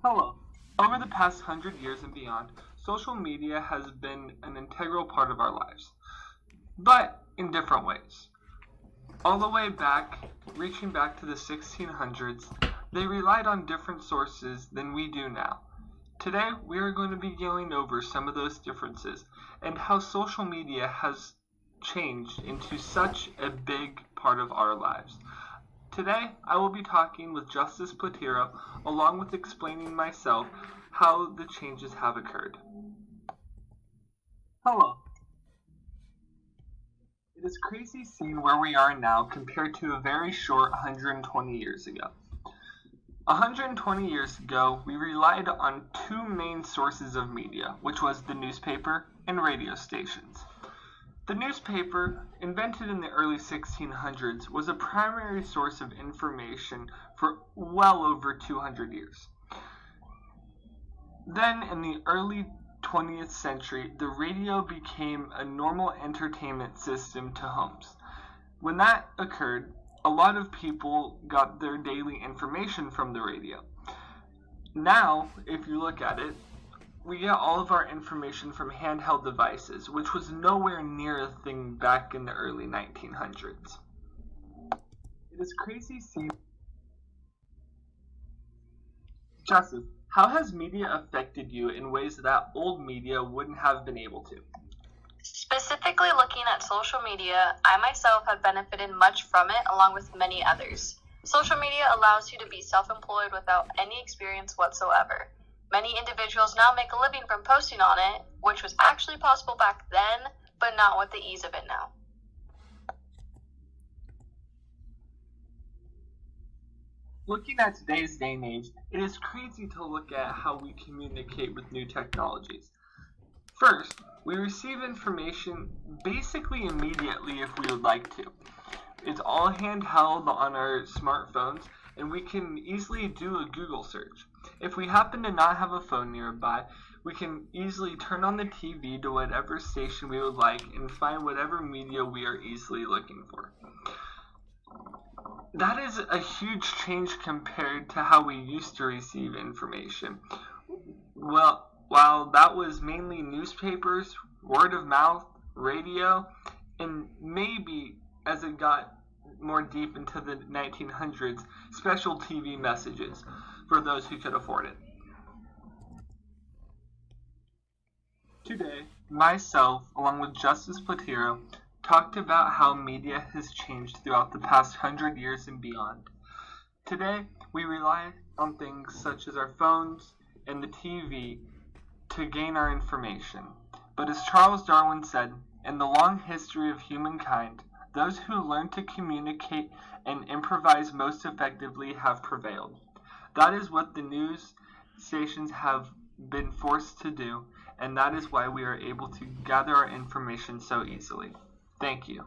Hello. Over the past 100 years and beyond, social media has been an integral part of our lives, but in different ways. All the way back, reaching back to the 1600s, they relied on different sources than we do now. Today, we are going to be going over some of those differences and how social media has changed into such a big part of our lives. Today, I will be talking with Justice Platero, along with explaining myself how the changes have occurred. Hello. It is crazy seeing where we are now compared to a very short 120 years ago. 120 years ago, we relied on two main sources of media, which was the newspaper and radio stations. The newspaper, invented in the early 1600s, was a primary source of information for well over 200 years. Then, in the early 20th century, the radio became a normal entertainment system to homes. When that occurred, a lot of people got their daily information from the radio. Now, if you look at it, we get all of our information from handheld devices, which was nowhere near a thing back in the early 1900s. It is crazy seeing. Justice, how has media affected you in ways that old media wouldn't have been able to? Specifically looking at social media, I myself have benefited much from it along with many others. Social media allows you to be self-employed without any experience whatsoever. Many individuals now make a living from posting on it, which was actually possible back then, but not with the ease of it now. Looking at today's day and age, it is crazy to look at how we communicate with new technologies. First, we receive information basically immediately if we would like to. It's all handheld on our smartphones, and we can easily do a Google search. If we happen to not have a phone nearby, we can easily turn on the TV to whatever station we would like and find whatever media we are easily looking for. That is a huge change compared to how we used to receive information. Well, while that was mainly newspapers, word of mouth, radio, and maybe as it got more deep into the 1900s, special TV messages for those who could afford it. Today, myself, along with Justice Platero, talked about how media has changed throughout the past 100 years and beyond. Today, we rely on things such as our phones and the TV to gain our information. But as Charles Darwin said, in the long history of humankind, those who learn to communicate and improvise most effectively have prevailed. That is what the news stations have been forced to do, and that is why we are able to gather our information so easily. Thank you.